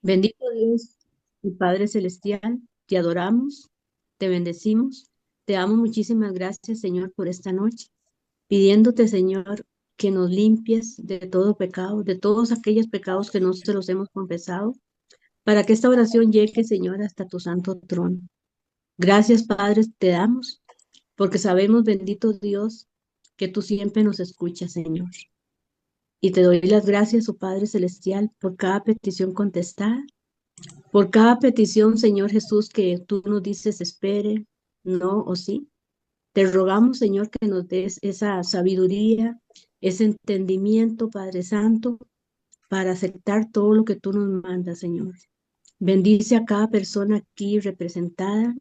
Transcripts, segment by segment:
Bendito Dios y Padre Celestial, te adoramos, te bendecimos, te damos muchísimas gracias, Señor, por esta noche, pidiéndote, Señor, que nos limpies de todo pecado, de todos aquellos pecados que no se los hemos confesado, para que esta oración llegue, Señor, hasta tu santo trono. Gracias, Padre, te damos, porque sabemos, bendito Dios, que tú siempre nos escuchas, Señor. Y te doy las gracias, oh Padre Celestial, por cada petición contestada. Por cada petición, Señor Jesús, que tú nos dices espere, no o sí, te rogamos, Señor, que nos des esa sabiduría, ese entendimiento, Padre Santo, para aceptar todo lo que tú nos mandas, Señor. Bendice a cada persona aquí representada,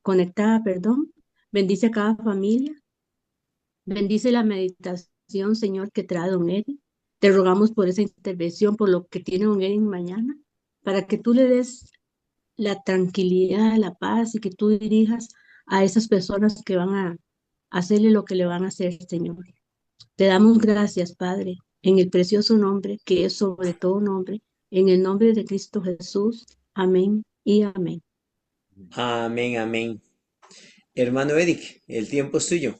conectada, perdón. Bendice a cada familia. Bendice la meditación, Señor, que trae Don Eddie. Te rogamos por esa intervención, por lo que tiene Don Eddie mañana, para que tú le des la tranquilidad, la paz y que tú dirijas a esas personas que van a hacerle lo que le van a hacer, Señor. Te damos gracias, Padre, en el precioso nombre que es sobre todo nombre, en el nombre de Cristo Jesús. Amén y amén. Amén, amén. Hermano Eric, el tiempo es tuyo.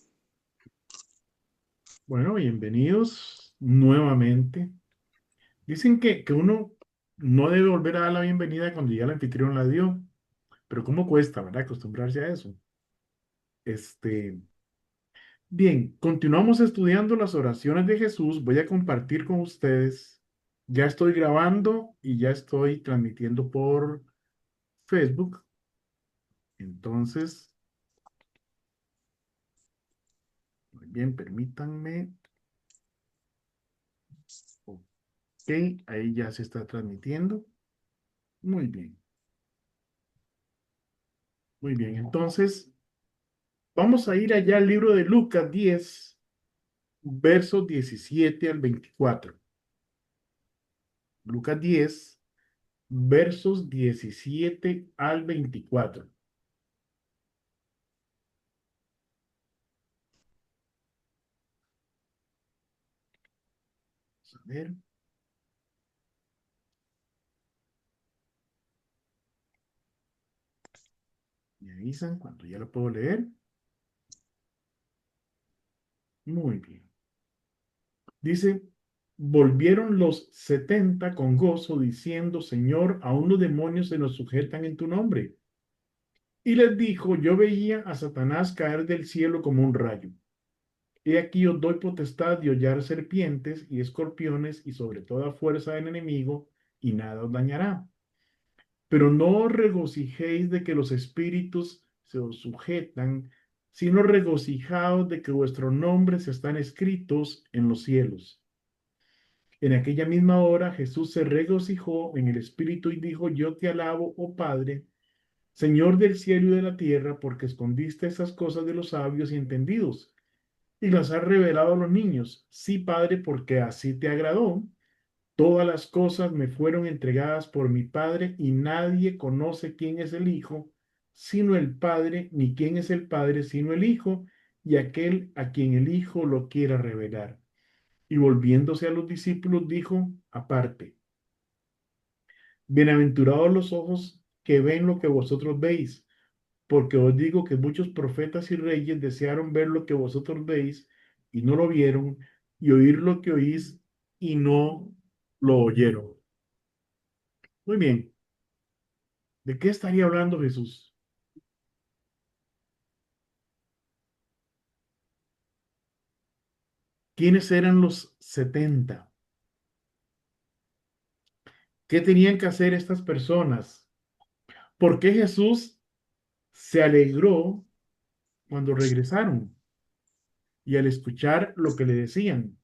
Bueno, bienvenidos nuevamente. Dicen que uno no debe volver a dar la bienvenida cuando ya el anfitrión la dio, pero ¿cómo cuesta, verdad? Acostumbrarse a eso. Este, bien, continuamos estudiando las oraciones de Jesús. Voy a compartir con ustedes. Ya estoy grabando y ya estoy transmitiendo por Facebook. Entonces, muy bien, permítanme. Ok, ahí ya se está transmitiendo. Muy bien, muy bien. Entonces, vamos a ir allá al libro de Lucas 10, versos 17 al 24. Lucas 10, versos 17 al 24. Vamos a ver, me avisan cuando ya lo puedo leer. Muy bien. Dice, volvieron los 70 con gozo diciendo, Señor, aún los demonios se nos sujetan en tu nombre. Y les dijo, yo veía a Satanás caer del cielo como un rayo. He aquí os doy potestad de hollar serpientes y escorpiones y sobre toda fuerza del enemigo, y nada os dañará. Pero no os regocijéis de que los espíritus se os sujetan, sino regocijaos de que vuestros nombres están escritos en los cielos. En aquella misma hora Jesús se regocijó en el espíritu y dijo, yo te alabo, oh Padre, Señor del cielo y de la tierra, porque escondiste esas cosas de los sabios y entendidos y las has revelado a los niños. Sí, Padre, porque así te agradó. Todas las cosas me fueron entregadas por mi Padre y nadie conoce quién es el Hijo sino el Padre, ni quién es el Padre sino el Hijo y aquel a quien el Hijo lo quiera revelar. Y volviéndose a los discípulos dijo aparte, bienaventurados los ojos que ven lo que vosotros veis, porque os digo que muchos profetas y reyes desearon ver lo que vosotros veis y no lo vieron, y oír lo que oís y no lo oyeron. Muy bien, ¿de qué estaría hablando Jesús? ¿Quiénes eran los 70? ¿Qué tenían que hacer estas personas? ¿Por qué Jesús se alegró cuando regresaron y al escuchar lo que le decían?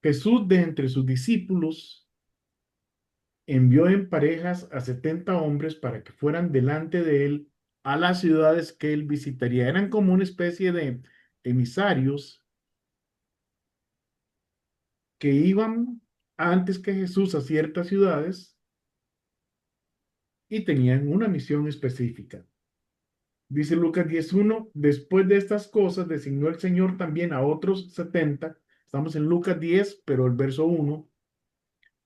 Jesús de entre sus discípulos envió en parejas a 70 hombres para que fueran delante de él a las ciudades que él visitaría. Eran como una especie de emisarios que iban antes que Jesús a ciertas ciudades y tenían una misión específica. Dice Lucas 10:1, después de estas cosas designó el Señor también a otros 70, estamos en Lucas 10, pero el verso 1,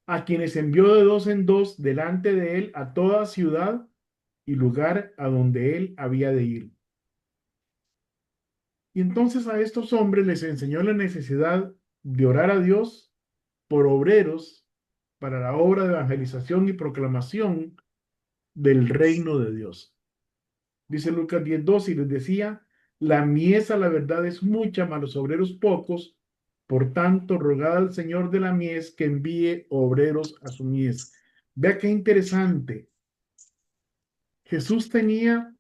a quienes envió de dos en dos delante de él a toda ciudad y lugar a donde él había de ir. Y entonces a estos hombres les enseñó la necesidad de orar a Dios por obreros para la obra de evangelización y proclamación del reino de Dios. Dice Lucas 10:2 y les decía, la mies a la verdad es mucha, mas los obreros pocos. Por tanto, rogad al Señor de la mies que envíe obreros a su mies. Vea qué interesante. Jesús tenía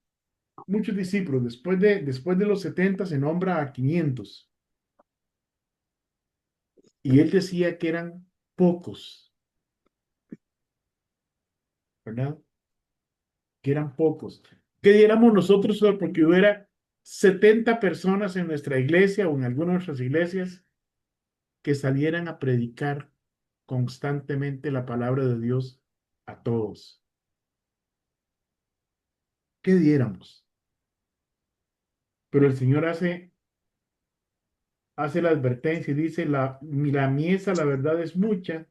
muchos discípulos. Después de los 70 se nombra a 500. Y él decía que eran pocos, ¿verdad? Que eran pocos. ¿Qué diéramos nosotros porque hubiera 70 personas en nuestra iglesia o en algunas de nuestras iglesias que salieran a predicar constantemente la palabra de Dios a todos? ¿Qué diéramos? Pero el Señor hace la advertencia y dice, la mies a la verdad es mucha,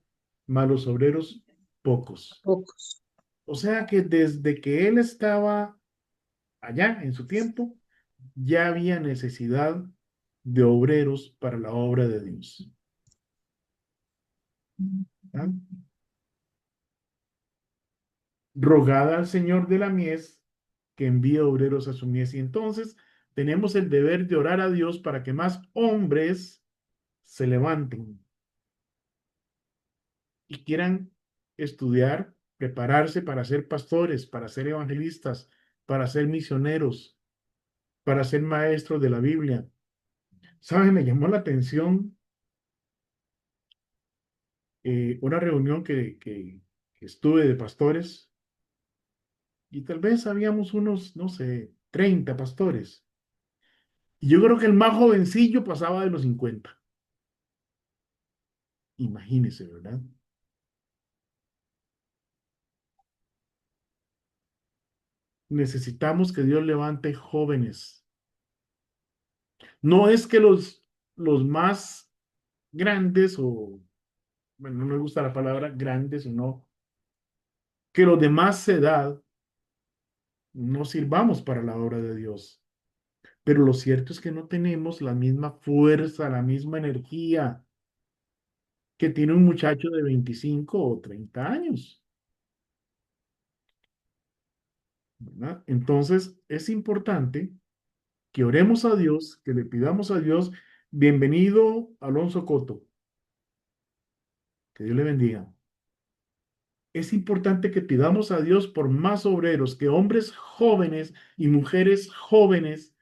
mas los obreros pocos. Pocos. O sea que desde que Él estaba allá en su tiempo, ya había necesidad de obreros para la obra de Dios. ¿Ah? Rogada al Señor de la mies que envíe obreros a su mies. Y entonces tenemos el deber de orar a Dios para que más hombres se levanten y quieran estudiar, prepararse para ser pastores, para ser evangelistas, para ser misioneros, para ser maestros de la Biblia. ¿Sabe? Me llamó la atención una reunión que estuve de pastores y tal vez habíamos unos, no sé, 30 pastores. Y yo creo que el más jovencillo pasaba de los 50. Imagínese, ¿verdad? Necesitamos que Dios levante jóvenes. No es que los más grandes o, bueno, no me gusta la palabra grandes, sino que los de más edad no sirvamos para la obra de Dios. Pero lo cierto es que no tenemos la misma fuerza, la misma energía que tiene un muchacho de 25 o 30 años, ¿verdad? Entonces es importante que oremos a Dios, que le pidamos a Dios, bienvenido Alonso Coto, que Dios le bendiga. Es importante que pidamos a Dios por más obreros, que hombres jóvenes y mujeres jóvenes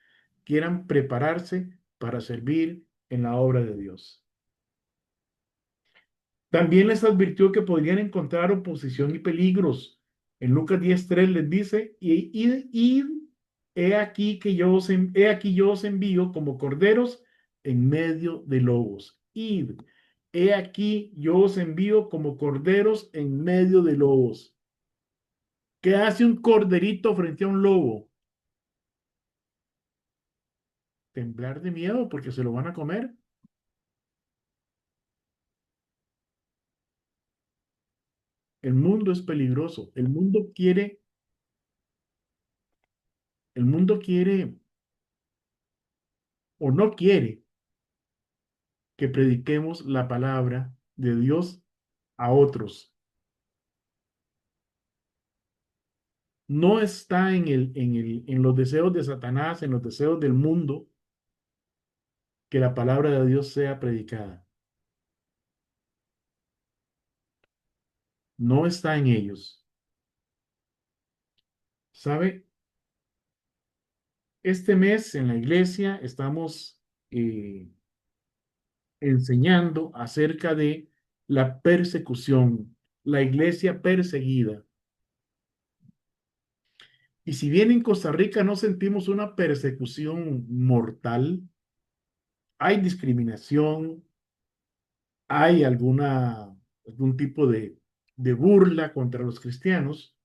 quieran prepararse para servir en la obra de Dios. También les advirtió que podrían encontrar oposición y peligros. En Lucas 10:3 les dice, he aquí yo os envío como corderos en medio de lobos. Id, he aquí yo os envío como corderos en medio de lobos. ¿Qué hace un corderito frente a un lobo? Temblar de miedo porque se lo van a comer. El mundo es peligroso. El mundo quiere o no quiere que prediquemos la palabra de Dios a otros. No está en los deseos de Satanás, en los deseos del mundo, que la palabra de Dios sea predicada. No está en ellos. ¿Sabe? Este mes en la iglesia estamos enseñando acerca de la persecución, la iglesia perseguida. Y si bien en Costa Rica no sentimos una persecución mortal, hay discriminación, hay algún tipo de burla contra los cristianos,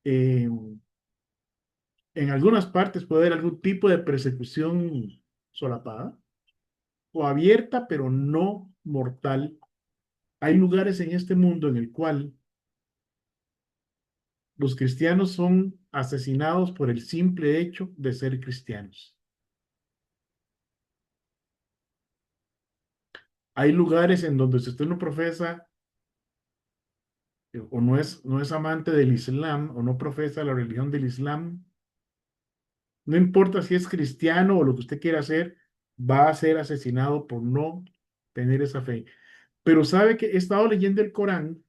Eh, en algunas partes puede haber algún tipo de persecución solapada o abierta, pero no mortal. Hay lugares en este mundo en el cual los cristianos son asesinados por el simple hecho de ser cristianos. Hay lugares en donde si usted no profesa o no es amante del Islam o no profesa la religión del Islam, no importa si es cristiano o lo que usted quiera hacer, va a ser asesinado por no tener esa fe. Pero sabe que he estado leyendo el Corán,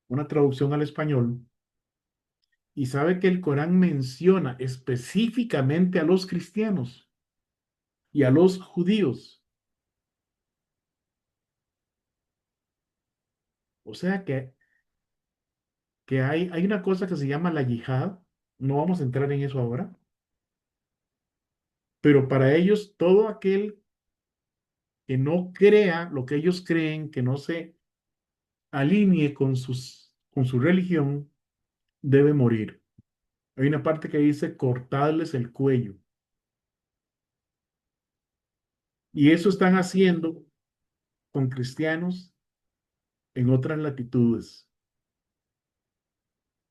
una traducción al español, y sabe que el Corán menciona específicamente a los cristianos y a los judíos. O sea que hay una cosa que se llama la yihad, no vamos a entrar en eso ahora, pero para ellos todo aquel que no crea lo que ellos creen, que no se alinee con su religión, debe morir. Hay una parte que dice cortarles el cuello. Y eso están haciendo con cristianos en otras latitudes,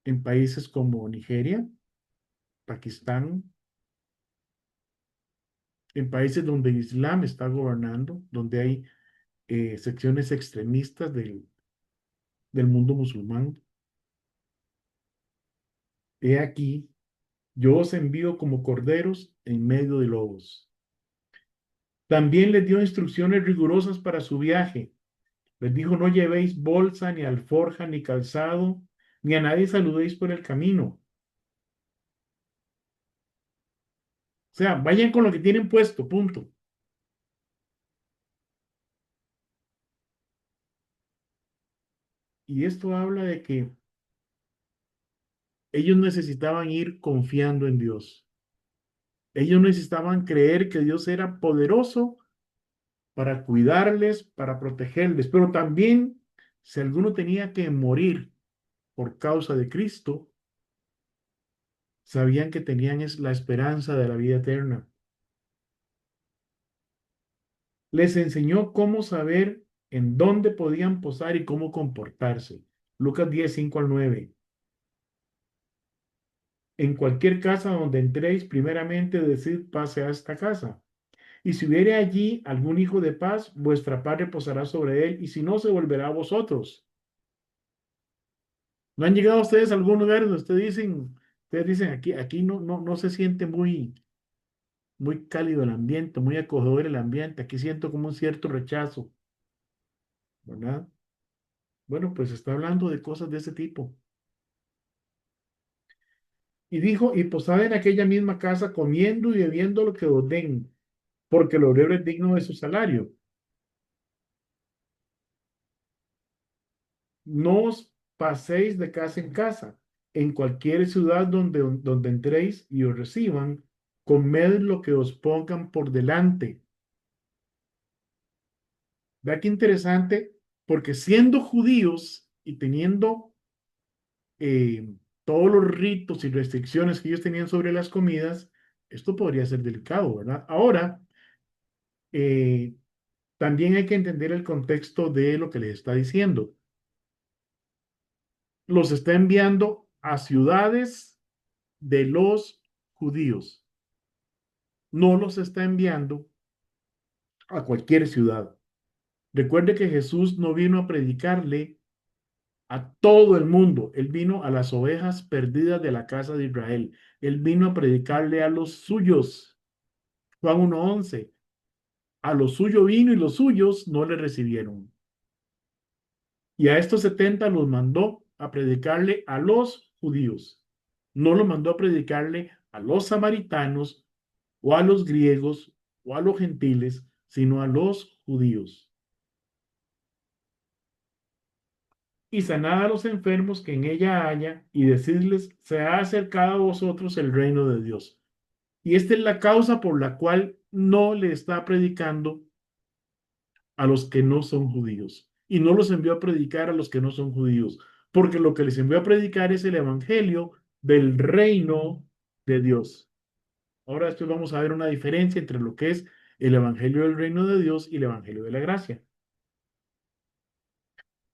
en países como Nigeria, Pakistán, en países donde el Islam está gobernando, donde hay secciones extremistas del mundo musulmán. He aquí, yo os envío como corderos en medio de lobos. También les dio instrucciones rigurosas para su viaje. Les dijo, no llevéis bolsa, ni alforja, ni calzado, ni a nadie saludéis por el camino. O sea, vayan con lo que tienen puesto, punto. Y esto habla de que ellos necesitaban ir confiando en Dios. Ellos necesitaban creer que Dios era poderoso para cuidarles, para protegerles, pero también si alguno tenía que morir por causa de Cristo, sabían que tenían la esperanza de la vida eterna. Les enseñó cómo saber en dónde podían posar y cómo comportarse. Lucas 10, 5 al 9. En cualquier casa donde entréis, primeramente decid pase a esta casa. Y si hubiere allí algún hijo de paz, vuestra paz reposará sobre él, y si no, se volverá a vosotros. ¿No han llegado ustedes a algún lugar donde ustedes dicen, aquí no se siente muy cálido el ambiente, muy acogedor el ambiente, aquí siento como un cierto rechazo, ¿verdad? Bueno, pues está hablando de cosas de ese tipo. Y dijo, y posad en aquella misma casa comiendo y bebiendo lo que os den, porque el obrero es digno de su salario. No os paséis de casa en casa. En cualquier ciudad donde entréis y os reciban, comed lo que os pongan por delante. Vea qué interesante, porque siendo judíos y teniendo eh, todos los ritos y restricciones que ellos tenían sobre las comidas, esto podría ser delicado, ¿verdad? Ahora, eh, también hay que entender el contexto de lo que les está diciendo. Los está enviando a ciudades de los judíos. No los está enviando a cualquier ciudad. Recuerde que Jesús no vino a predicarle a todo el mundo. Él vino a las ovejas perdidas de la casa de Israel. Él vino a predicarle a los suyos. Juan 1:11. A lo suyo vino y los suyos no le recibieron. Y a estos 70 los mandó a predicarle a los judíos. No los mandó a predicarle a los samaritanos o a los griegos o a los gentiles, sino a los judíos. Y sanad a los enfermos que en ella haya, y decidles, se ha acercado a vosotros el reino de Dios. Y esta es la causa por la cual no le está predicando a los que no son judíos. Y no los envió a predicar a los que no son judíos, porque lo que les envió a predicar es el evangelio del reino de Dios. Ahora después vamos a ver una diferencia entre lo que es el evangelio del reino de Dios y el evangelio de la gracia.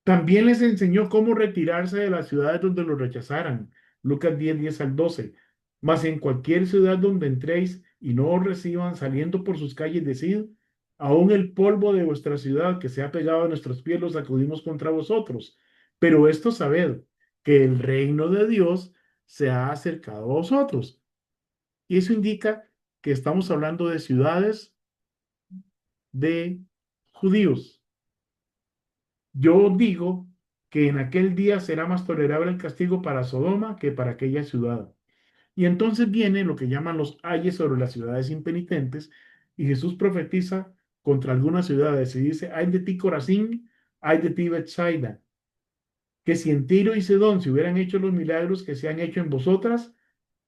También les enseñó cómo retirarse de las ciudades donde los rechazaran. Lucas 10, 10 al 12. Mas en cualquier ciudad donde entréis y no os reciban saliendo por sus calles, decid, aún el polvo de vuestra ciudad que se ha pegado a nuestros pies lo sacudimos contra vosotros. Pero esto sabed, que el reino de Dios se ha acercado a vosotros. Y eso indica que estamos hablando de ciudades de judíos. Yo digo que en aquel día será más tolerable el castigo para Sodoma que para aquella ciudad. Y entonces viene lo que llaman los ayes sobre las ciudades impenitentes, y Jesús profetiza contra algunas ciudades y dice, ay de ti Corazín, ay de ti Betsaida, que si en Tiro y Sidón se hubieran hecho los milagros que se han hecho en vosotras,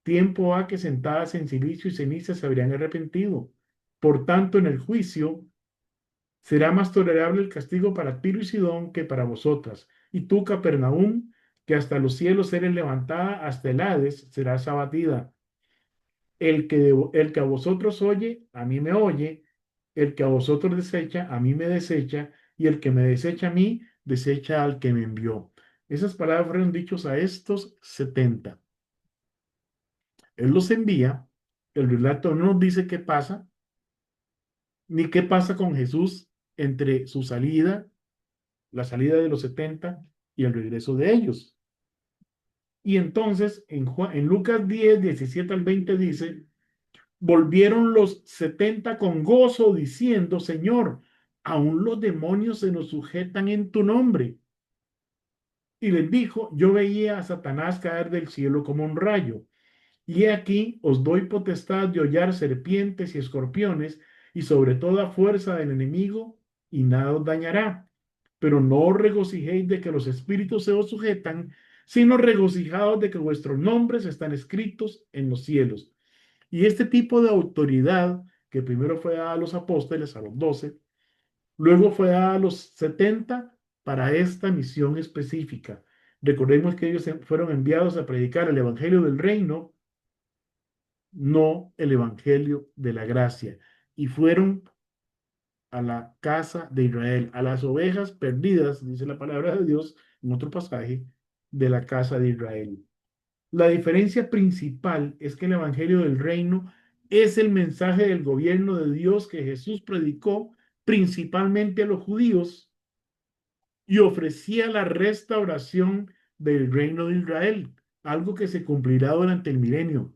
tiempo ha que sentadas en silicio y ceniza se habrían arrepentido. Por tanto, en el juicio será más tolerable el castigo para Tiro y Sidón que para vosotras. Y tú, Capernaum, que hasta los cielos eres levantada, hasta el Hades serás abatida. El que a vosotros oye, a mí me oye. El que a vosotros desecha, a mí me desecha. Y el que me desecha a mí, desecha al que me envió. Esas palabras fueron dichos a estos 70. Él los envía. El relato no nos dice qué pasa, ni qué pasa con Jesús entre su salida, la salida de los 70 y el regreso de ellos. Y entonces en Lucas 10, 17 al 20 dice, volvieron los 70 con gozo diciendo, Señor, aún los demonios se nos sujetan en tu nombre. Y les dijo, yo veía a Satanás caer del cielo como un rayo. Y he aquí os doy potestad de hollar serpientes y escorpiones y sobre toda fuerza del enemigo, y nada os dañará. Pero no os regocijéis de que los espíritus se os sujetan, sino regocijaos de que vuestros nombres están escritos en los cielos. Y este tipo de autoridad, que primero fue dada a los apóstoles, a los 12, luego fue dada a los 70 para esta misión específica. Recordemos que ellos fueron enviados a predicar el evangelio del reino, no el evangelio de la gracia. Y fueron a la casa de Israel, a las ovejas perdidas, dice la palabra de Dios en otro pasaje, de la casa de Israel. La diferencia principal es que el evangelio del reino es el mensaje del gobierno de Dios que Jesús predicó principalmente a los judíos y ofrecía la restauración del reino de Israel, algo que se cumplirá durante el milenio,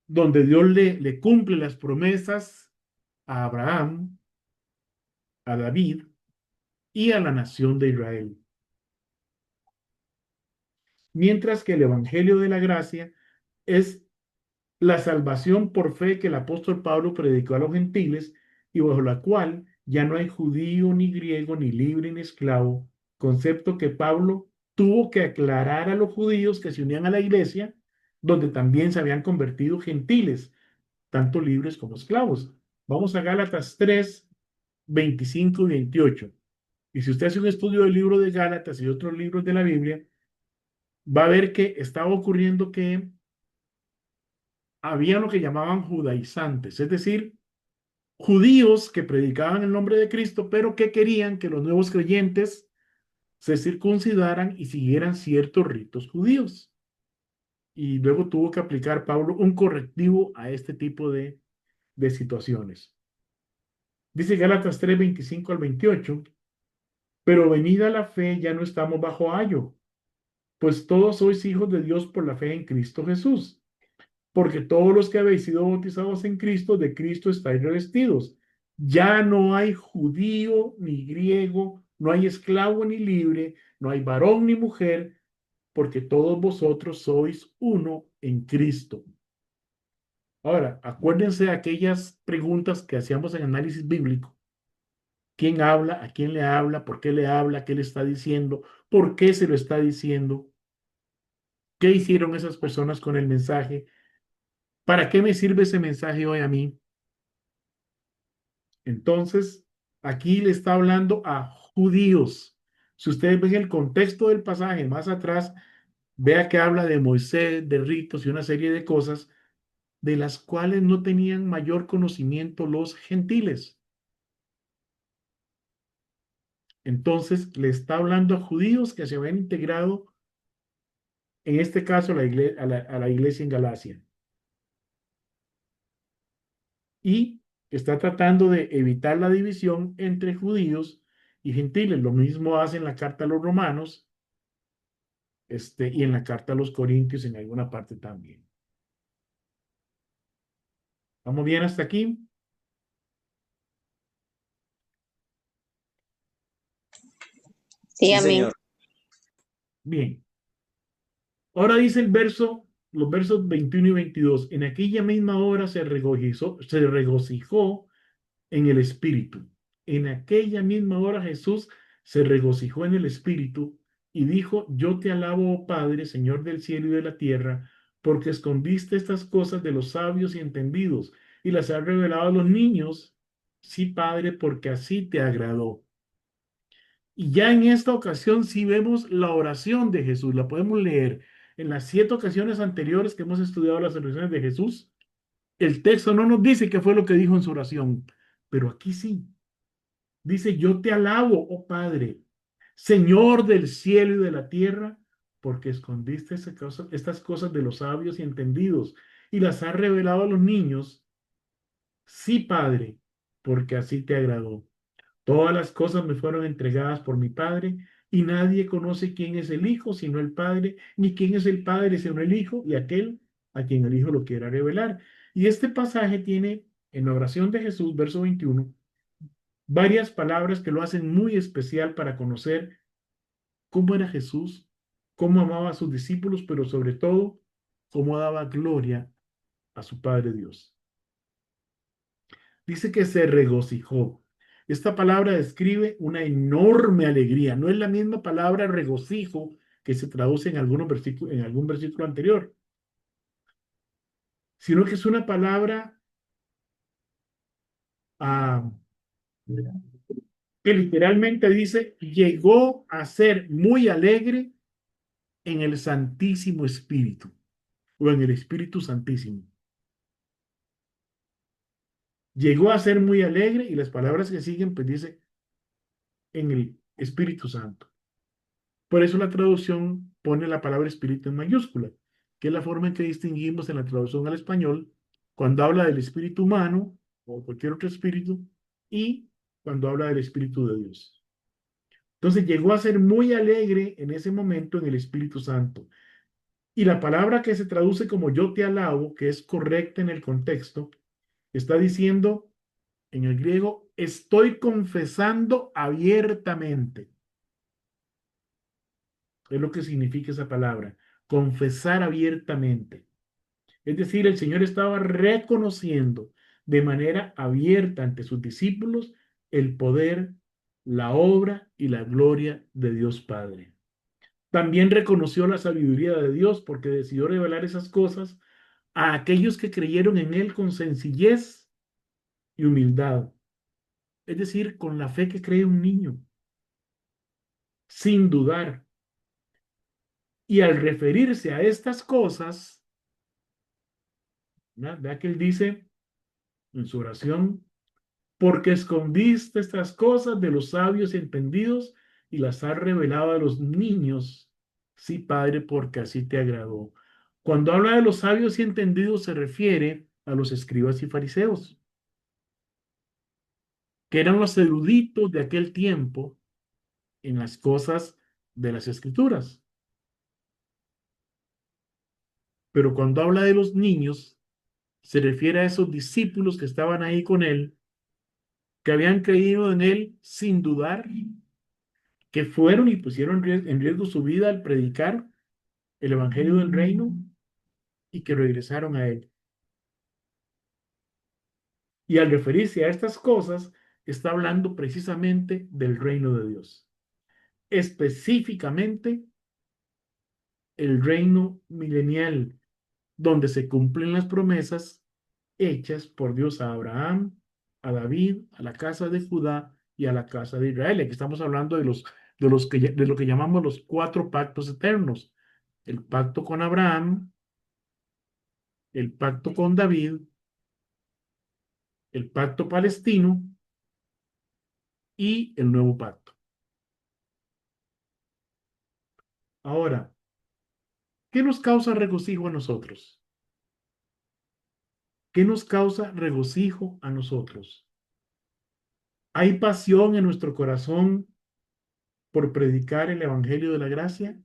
donde Dios le cumple las promesas a Abraham, a David y a la nación de Israel. Mientras que el Evangelio de la Gracia es la salvación por fe que el apóstol Pablo predicó a los gentiles y bajo la cual ya no hay judío ni griego, ni libre ni esclavo, concepto que Pablo tuvo que aclarar a los judíos que se unían a la iglesia, donde también se habían convertido gentiles, tanto libres como esclavos. Vamos a Gálatas 3, 25 y 28. Y si usted hace un estudio del libro de Gálatas y otros libros de la Biblia, va a ver que estaba ocurriendo que había lo que llamaban judaizantes, es decir, judíos que predicaban el nombre de Cristo, pero que querían que los nuevos creyentes se circuncidaran y siguieran ciertos ritos judíos. Y luego tuvo que aplicar Pablo un correctivo a este tipo de situaciones. Dice Gálatas 3, 25 al 28, pero venida la fe ya no estamos bajo ayo, pues todos sois hijos de Dios por la fe en Cristo Jesús. Porque todos los que habéis sido bautizados en Cristo, de Cristo estáis revestidos. Ya no hay judío ni griego, no hay esclavo ni libre, no hay varón ni mujer, porque todos vosotros sois uno en Cristo. Ahora, acuérdense de aquellas preguntas que hacíamos en análisis bíblico. ¿Quién habla? ¿A quién le habla? ¿Por qué le habla? ¿Qué le está diciendo? ¿Por qué se lo está diciendo? ¿Qué hicieron esas personas con el mensaje? ¿Para qué me sirve ese mensaje hoy a mí? Entonces, aquí le está hablando a judíos. Si ustedes ven el contexto del pasaje más atrás, vea que habla de Moisés, de ritos y una serie de cosas de las cuales no tenían mayor conocimiento los gentiles. Entonces le está hablando a judíos que se habían integrado, en este caso a la iglesia en Galacia. Y está tratando de evitar la división entre judíos y gentiles. Lo mismo hace en la carta a los romanos, y en la carta a los corintios en alguna parte también. ¿Vamos bien hasta aquí? Sí, Sí, amén. señor. Bien. Ahora dice los versos 21 y 22. En aquella misma hora se regocijó en el Espíritu. En aquella misma hora Jesús se regocijó en el Espíritu y dijo, yo te alabo, oh Padre, Señor del cielo y de la tierra, porque escondiste estas cosas de los sabios y entendidos y las has revelado a los niños. Sí, Padre, porque así te agradó. Y ya en esta ocasión sí vemos la oración de Jesús, la podemos leer. En las 7 ocasiones anteriores que hemos estudiado las oraciones de Jesús, el texto no nos dice qué fue lo que dijo en su oración, pero aquí sí. Dice, yo te alabo, oh Padre, Señor del cielo y de la tierra, porque escondiste estas cosas de los sabios y entendidos y las has revelado a los niños. Sí, Padre, porque así te agradó. Todas las cosas me fueron entregadas por mi Padre, y nadie conoce quién es el Hijo sino el Padre, ni quién es el Padre sino el Hijo, y aquel a quien el Hijo lo quiera revelar. Y este pasaje tiene, en la oración de Jesús, verso 21, varias palabras que lo hacen muy especial para conocer cómo era Jesús, cómo amaba a sus discípulos, pero sobre todo, cómo daba gloria a su Padre Dios. Dice que se regocijó. Esta palabra describe una enorme alegría. No es la misma palabra regocijo que se traduce en algún versículo anterior, sino que es una palabra ah, que literalmente dice, llegó a ser muy alegre en el Santísimo Espíritu o en el Espíritu Santísimo. Llegó a ser muy alegre y las palabras que siguen, pues dice, en el Espíritu Santo. Por eso la traducción pone la palabra espíritu en mayúscula, que es la forma en que distinguimos en la traducción al español cuando habla del espíritu humano o cualquier otro espíritu y cuando habla del Espíritu de Dios. Entonces llegó a ser muy alegre en ese momento en el Espíritu Santo. Y la palabra que se traduce como yo te alabo, que es correcta en el contexto, está diciendo en el griego, estoy confesando abiertamente. Es lo que significa esa palabra, confesar abiertamente. Es decir, el Señor estaba reconociendo de manera abierta ante sus discípulos el poder, la obra y la gloria de Dios Padre. También reconoció la sabiduría de Dios porque decidió revelar esas cosas a aquellos que creyeron en Él con sencillez y humildad. Es decir, con la fe que cree un niño, sin dudar. Y al referirse a estas cosas, ¿verdad? Vea que él dice en su oración, porque escondiste estas cosas de los sabios y entendidos y las has revelado a los niños. Sí, Padre, porque así te agradó. Cuando habla de los sabios y entendidos se refiere a los escribas y fariseos, que eran los eruditos de aquel tiempo en las cosas de las escrituras. Pero cuando habla de los niños, se refiere a esos discípulos que estaban ahí con él, que habían creído en él sin dudar, que fueron y pusieron en riesgo su vida al predicar el evangelio del reino y que regresaron a él. Y al referirse a estas cosas, está hablando precisamente del reino de Dios. Específicamente el reino milenial, donde se cumplen las promesas hechas por Dios a Abraham, a David, a la casa de Judá y a la casa de Israel. Aquí estamos hablando de lo que llamamos los 4 pactos eternos. El pacto con Abraham, el pacto con David, el pacto palestino y el nuevo pacto. Ahora, ¿qué nos causa regocijo a nosotros? ¿Qué nos causa regocijo a nosotros? ¿Hay pasión en nuestro corazón por predicar el Evangelio de la gracia?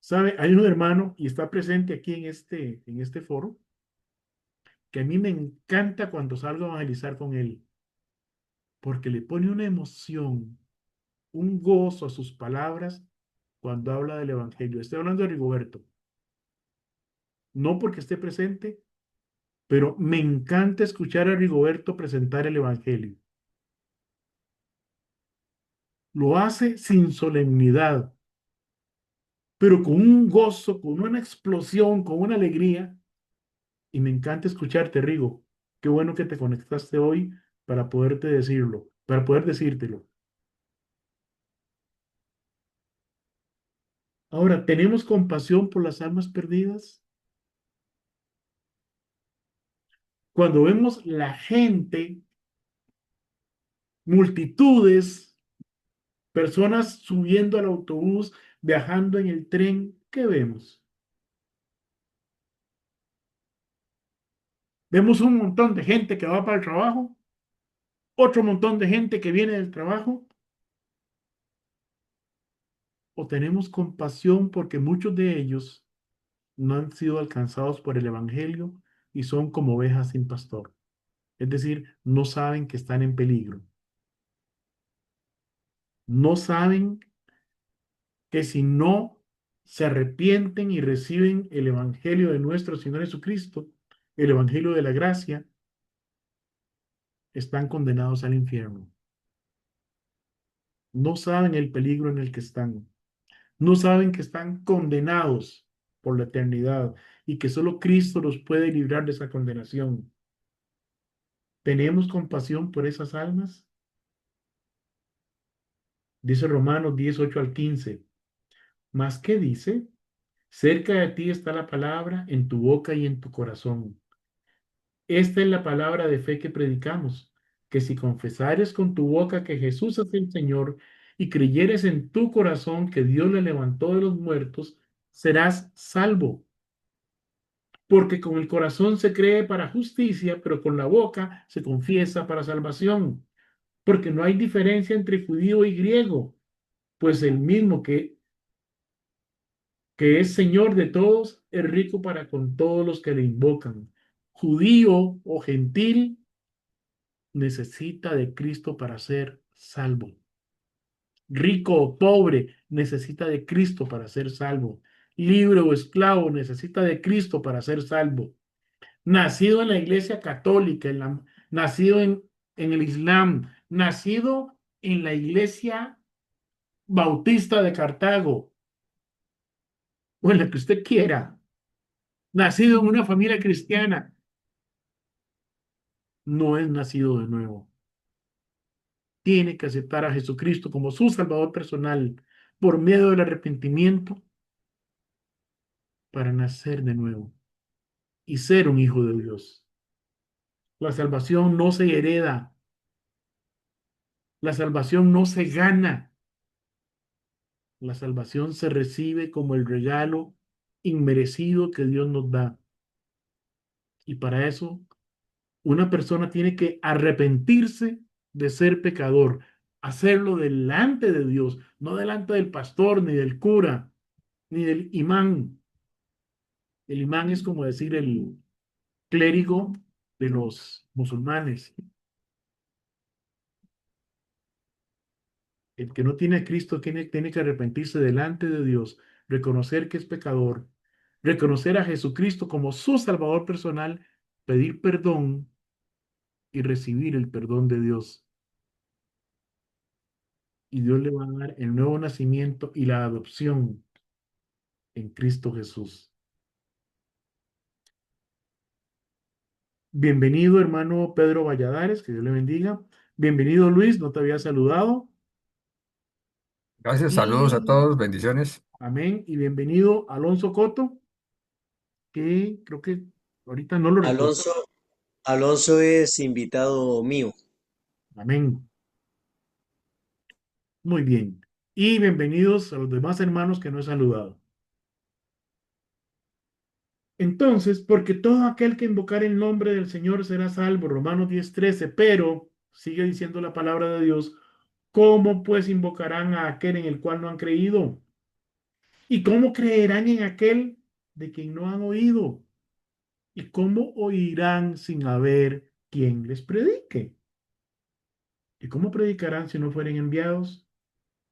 ¿Sabe? Hay un hermano y está presente aquí en este foro que a mí me encanta cuando salgo a evangelizar con él, porque le pone una emoción, un gozo a sus palabras cuando habla del Evangelio. Estoy hablando de Rigoberto, no porque esté presente, pero me encanta escuchar a Rigoberto presentar el Evangelio. Lo hace sin solemnidad, pero con un gozo, con una explosión, con una alegría. Y me encanta escucharte, Rigo. Qué bueno que te conectaste hoy para poderte decirlo, para poder decírtelo. Ahora, ¿tenemos compasión por las almas perdidas? Cuando vemos la gente, multitudes, personas subiendo al autobús, viajando en el tren, ¿qué vemos? Vemos un montón de gente que va para el trabajo, otro montón de gente que viene del trabajo, o tenemos compasión porque muchos de ellos no han sido alcanzados por el Evangelio y son como ovejas sin pastor. Es decir, no saben que están en peligro. No saben que si no se arrepienten y reciben el Evangelio de nuestro Señor Jesucristo, el Evangelio de la gracia, están condenados al infierno. No saben el peligro en el que están. No saben que están condenados por la eternidad y que solo Cristo los puede librar de esa condenación. ¿Tenemos compasión por esas almas? Dice Romanos 18 al 15. ¿Más qué dice? Cerca de ti está la palabra, en tu boca y en tu corazón. Esta es la palabra de fe que predicamos, que si confesares con tu boca que Jesús es el Señor y creyeres en tu corazón que Dios le levantó de los muertos, serás salvo. Porque con el corazón se cree para justicia, pero con la boca se confiesa para salvación. Porque no hay diferencia entre judío y griego, pues el mismo que es Señor de todos, es rico para con todos los que le invocan. Judío o gentil necesita de Cristo para ser salvo. Rico o pobre necesita de Cristo para ser salvo. Libre o esclavo necesita de Cristo para ser salvo. Nacido en la iglesia católica, nacido en el Islam, nacido en la iglesia bautista de Cartago, o en la que usted quiera, nacido en una familia cristiana, no es nacido de nuevo. Tiene que aceptar a Jesucristo como su Salvador personal por medio del arrepentimiento para nacer de nuevo y ser un hijo de Dios. La salvación no se hereda, la salvación no se gana, la salvación se recibe como el regalo inmerecido que Dios nos da. Y para eso, una persona tiene que arrepentirse de ser pecador, hacerlo delante de Dios, no delante del pastor, ni del cura, ni del imán. El imán es como decir el clérigo de los musulmanes. El que no tiene a Cristo tiene que arrepentirse delante de Dios, reconocer que es pecador, reconocer a Jesucristo como su Salvador personal, pedir perdón y recibir el perdón de Dios. Y Dios le va a dar el nuevo nacimiento y la adopción en Cristo Jesús. Bienvenido, hermano Pedro Valladares, que Dios le bendiga. Bienvenido, Luis, no te había saludado. Gracias, saludos a Y todos, bendiciones. amén. Y bienvenido, Alonso Coto, que creo que ahorita no lo recuerdo. Alonso es invitado mío. Amén. Muy bien. Y bienvenidos a los demás hermanos que no he saludado. Entonces, porque todo aquel que invocar el nombre del Señor será salvo, Romanos 10:13, pero sigue diciendo la palabra de Dios, ¿cómo pues invocarán a aquel en el cual no han creído? ¿Y cómo creerán en aquel de quien no han oído? ¿Y cómo oirán sin haber quien les predique? ¿Y cómo predicarán si no fueren enviados?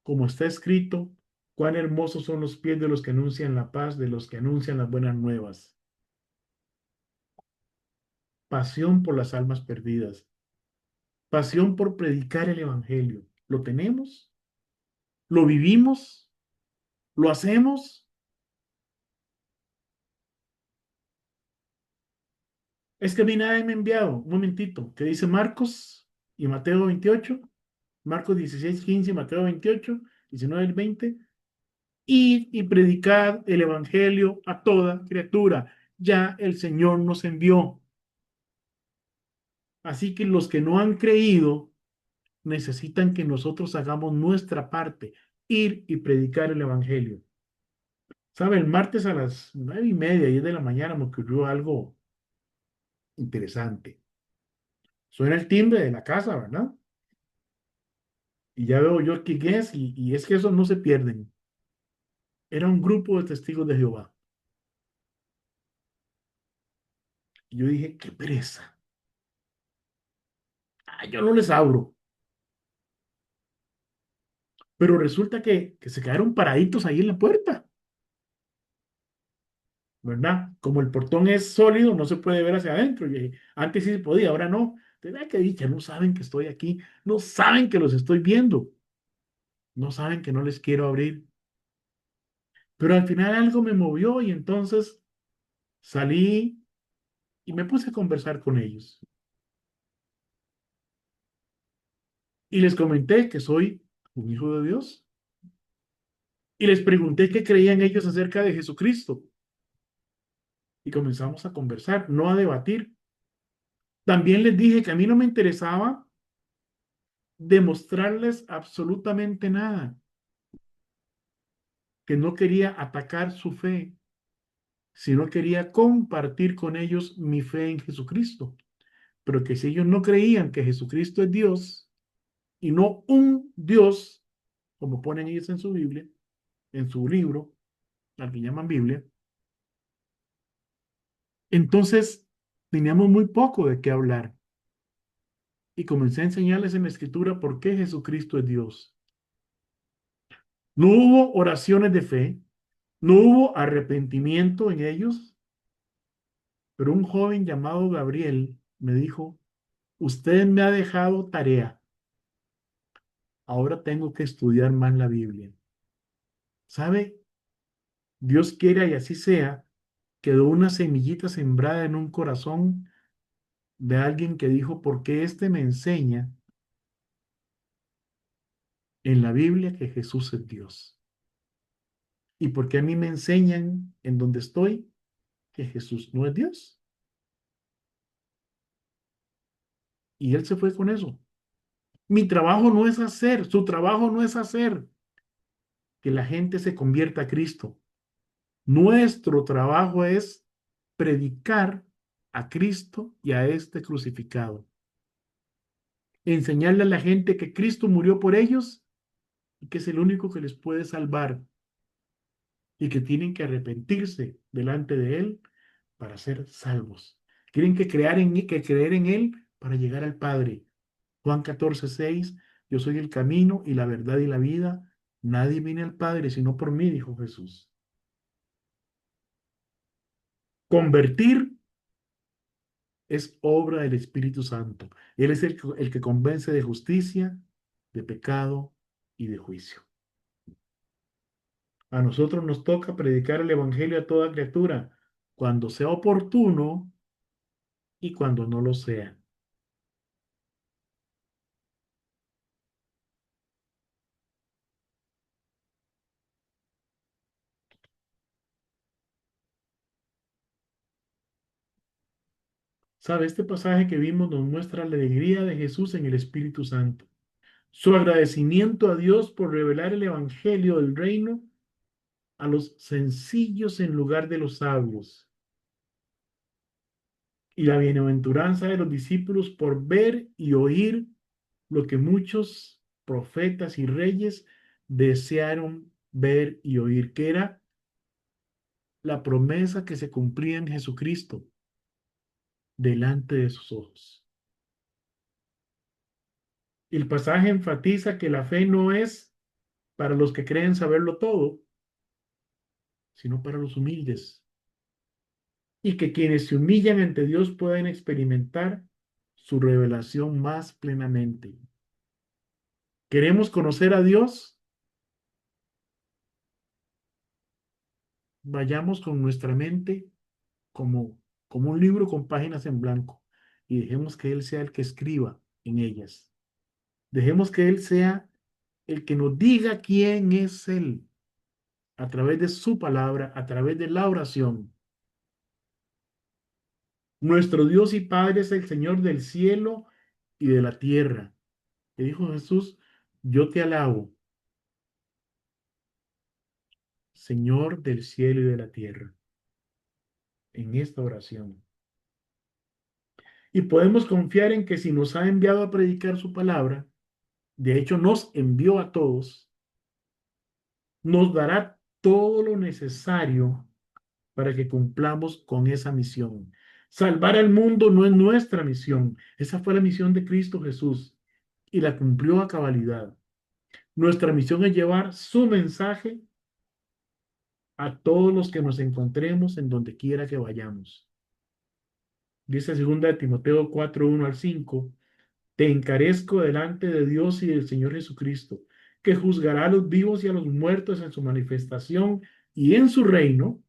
Como está escrito, cuán hermosos son los pies de los que anuncian la paz, de los que anuncian las buenas nuevas. Pasión por las almas perdidas. Pasión por predicar el evangelio. ¿Lo tenemos? ¿Lo vivimos? ¿Lo hacemos? Es que a mí nadie me ha enviado. Un momentito. ¿Qué dice Marcos y Mateo 28? Marcos 16:15, Mateo 28, 19 al 20. Id y predicad el evangelio a toda criatura. Ya el Señor nos envió. Así que los que no han creído necesitan que nosotros hagamos nuestra parte, ir y predicar el evangelio. ¿Sabe? El martes a las 9:30, 10 de la mañana me ocurrió algo interesante. Suena el timbre de la casa, ¿verdad? Y ya veo yo quién es, y es que esos no se pierden. Era un grupo de testigos de Jehová. Y yo dije, qué pereza. Ah, yo no les abro. Pero resulta que se quedaron paraditos ahí en la puerta, ¿verdad? Como el portón es sólido, no se puede ver hacia adentro. Y antes sí se podía, ahora no. Entonces, que dicha, no saben que estoy aquí, no saben que los estoy viendo, no saben que no les quiero abrir. Pero al final algo me movió y entonces salí y me puse a conversar con ellos. Y les comenté que soy un hijo de Dios. Y les pregunté qué creían ellos acerca de Jesucristo. Y comenzamos a conversar, no a debatir. También les dije que a mí no me interesaba demostrarles absolutamente nada, que no quería atacar su fe, sino quería compartir con ellos mi fe en Jesucristo. Pero que si ellos no creían que Jesucristo es Dios y no un Dios, como ponen ellos en su Biblia, en su libro, al que llaman Biblia, entonces teníamos muy poco de qué hablar. Y comencé a enseñarles en la Escritura por qué Jesucristo es Dios. No hubo oraciones de fe, no hubo arrepentimiento en ellos, pero un joven llamado Gabriel me dijo, usted me ha dejado tarea, ahora tengo que estudiar más la Biblia. ¿Sabe? Dios quiera y así sea, quedó una semillita sembrada en un corazón de alguien que dijo, ¿por qué este me enseña en la Biblia que Jesús es Dios? ¿Y por qué a mí me enseñan en donde estoy que Jesús no es Dios? Y él se fue con eso. Mi trabajo no es hacer, su trabajo no es hacer que la gente se convierta a Cristo. Nuestro trabajo es predicar a Cristo y a este crucificado. Enseñarle a la gente que Cristo murió por ellos y que es el único que les puede salvar y que tienen que arrepentirse delante de Él para ser salvos. Tienen que creer en Él para llegar al Padre. Juan 14:6, yo soy el camino y la verdad y la vida. Nadie viene al Padre sino por mí, dijo Jesús. Convertir es obra del Espíritu Santo. Él es el que convence de justicia, de pecado y de juicio. A nosotros nos toca predicar el Evangelio a toda criatura. Cuando sea oportuno, y cuando no lo sea. ¿Sabe? Este pasaje que vimos nos muestra la alegría de Jesús en el Espíritu Santo, su agradecimiento a Dios por revelar el Evangelio del reino a los sencillos en lugar de los sabios, y la bienaventuranza de los discípulos por ver y oír lo que muchos profetas y reyes desearon ver y oír, que era la promesa que se cumplía en Jesucristo delante de sus ojos. El pasaje enfatiza que la fe no es para los que creen saberlo todo, sino para los humildes, y que quienes se humillan ante Dios pueden experimentar su revelación más plenamente. ¿Queremos conocer a Dios? Vayamos con nuestra mente como un libro con páginas en blanco y dejemos que Él sea el que escriba en ellas. Dejemos que Él sea el que nos diga quién es Él a través de su palabra, a través de la oración. Nuestro Dios y Padre es el Señor del cielo y de la tierra. Le dijo Jesús, yo te alabo, Señor del cielo y de la tierra, en esta oración. Y podemos confiar en que si nos ha enviado a predicar su palabra, de hecho nos envió a todos, nos dará todo lo necesario para que cumplamos con esa misión. Salvar al mundo no es nuestra misión, esa fue la misión de Cristo Jesús y la cumplió a cabalidad. Nuestra misión es llevar su mensaje a todos los que nos encontremos en donde quiera que vayamos. Dice 2 de Timoteo 4:1 al 5, te encarezco delante de Dios y del Señor Jesucristo, que juzgará a los vivos y a los muertos en su manifestación y en su reino,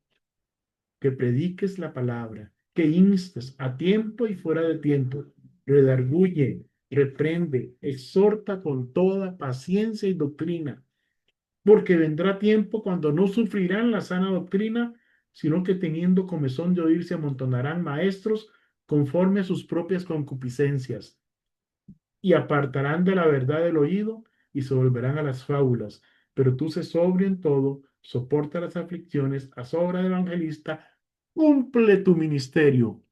que prediques la palabra, que instes a tiempo y fuera de tiempo, redarguye, reprende, exhorta con toda paciencia y doctrina, porque vendrá tiempo cuando no sufrirán la sana doctrina, sino que teniendo comezón de oír se amontonarán maestros conforme a sus propias concupiscencias, y apartarán de la verdad el oído y se volverán a las fábulas. Pero tú sé sobrio en todo, soporta las aflicciones, haz obra de evangelista, cumple tu ministerio.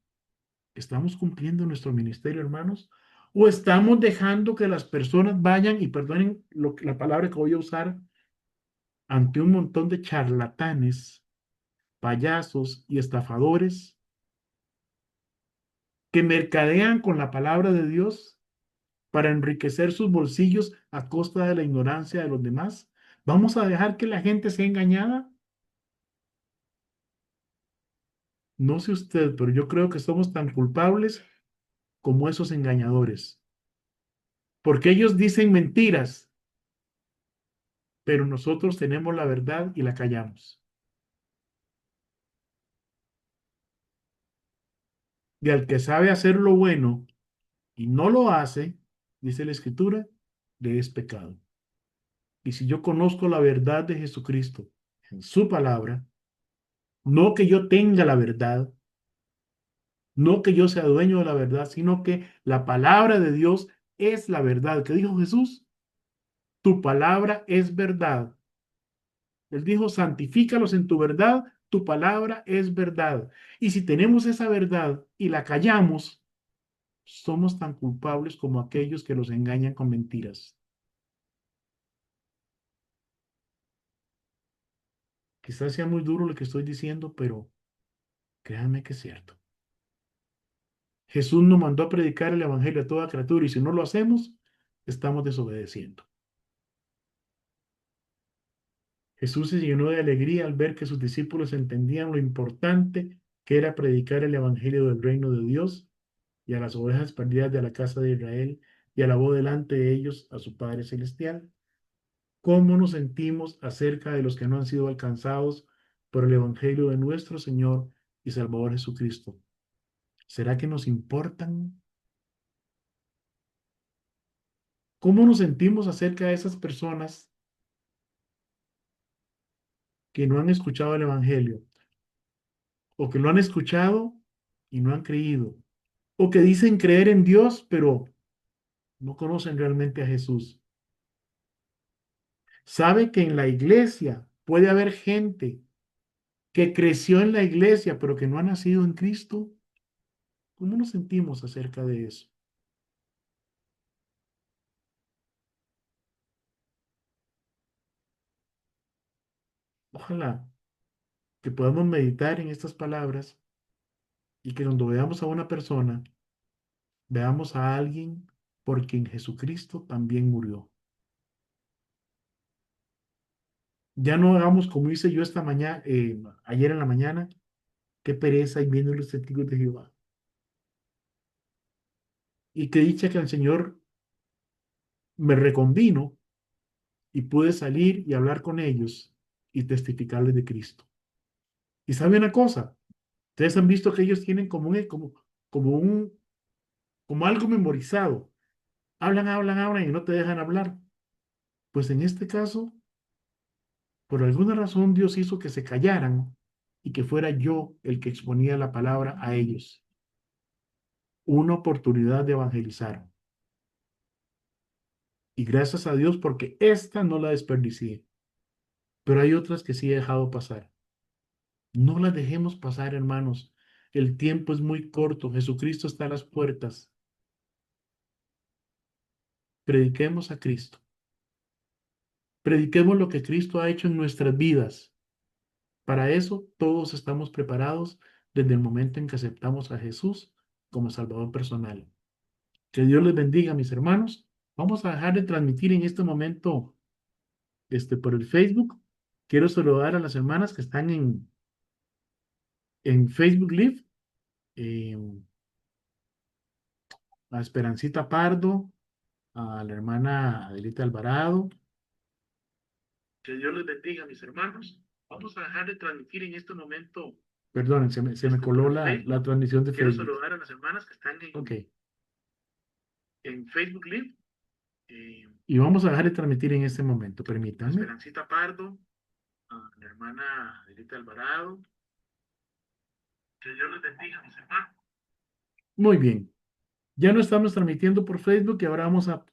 ¿Estamos cumpliendo nuestro ministerio, hermanos? ¿O estamos dejando que las personas vayan, y perdonen la palabra que voy a usar, ante un montón de charlatanes, payasos y estafadores que mercadean con la palabra de Dios para enriquecer sus bolsillos a costa de la ignorancia de los demás? ¿Vamos a dejar que la gente sea engañada? No sé usted, pero yo creo que somos tan culpables como esos engañadores, porque ellos dicen mentiras, pero nosotros tenemos la verdad y la callamos. Y al que sabe hacer lo bueno y no lo hace, dice la Escritura, le es pecado. Y si yo conozco la verdad de Jesucristo en su palabra, no que yo tenga la verdad, no que yo sea dueño de la verdad, sino que la palabra de Dios es la verdad. ¿Qué dijo Jesús? Tu palabra es verdad. Él dijo, santifícalos en tu verdad, tu palabra es verdad. Y si tenemos esa verdad y la callamos, somos tan culpables como aquellos que los engañan con mentiras. Quizás sea muy duro lo que estoy diciendo, pero créanme que es cierto. Jesús nos mandó a predicar el evangelio a toda criatura y si no lo hacemos, estamos desobedeciendo. Jesús se llenó de alegría al ver que sus discípulos entendían lo importante que era predicar el evangelio del reino de Dios y a las ovejas perdidas de la casa de Israel, y alabó delante de ellos a su Padre Celestial. ¿Cómo nos sentimos acerca de los que no han sido alcanzados por el evangelio de nuestro Señor y Salvador Jesucristo? ¿Será que nos importan? ¿Cómo nos sentimos acerca de esas personas que no han escuchado el Evangelio? O que lo han escuchado y no han creído. O que dicen creer en Dios, pero no conocen realmente a Jesús. ¿Sabe que en la iglesia puede haber gente que creció en la iglesia, pero que no ha nacido en Cristo? ¿Cómo nos sentimos acerca de eso? Ojalá que podamos meditar en estas palabras y que cuando veamos a una persona, veamos a alguien por quien Jesucristo también murió. Ya no hagamos como hice yo esta mañana, ayer en la mañana, qué pereza y viendo los testigos de Jehová. Y qué dicha que el Señor me reconvino y pude salir y hablar con ellos y testificarles de Cristo. Y sabe una cosa, ustedes han visto que ellos tienen como algo memorizado. Hablan, hablan, hablan y no te dejan hablar. Pues en este caso, por alguna razón Dios hizo que se callaran y que fuera yo el que exponía la palabra a ellos. Una oportunidad de evangelizar. Y gracias a Dios porque esta no la desperdicié. Pero hay otras que sí he dejado pasar. No las dejemos pasar, hermanos. El tiempo es muy corto. Jesucristo está a las puertas. Prediquemos a Cristo. Prediquemos lo que Cristo ha hecho en nuestras vidas. Para eso todos estamos preparados desde el momento en que aceptamos a Jesús como Salvador personal. Que Dios les bendiga, mis hermanos. Vamos a dejar de transmitir en este momento por el Facebook. Quiero saludar a las hermanas que están en Facebook Live. eh, a Esperancita Pardo, a la hermana Adelita Alvarado. Que Dios les bendiga, mis hermanos. Vamos a dejar de transmitir en este momento. Perdonen, se me coló la transmisión de Facebook. Quiero saludar a las hermanas que están en Facebook Live. Y vamos a dejar de transmitir en este momento, permítanme. Esperancita Pardo, a la hermana Adelita Alvarado. Que Dios les bendiga, mis hermanos. Muy bien. Ya no estamos transmitiendo por Facebook y ahora vamos a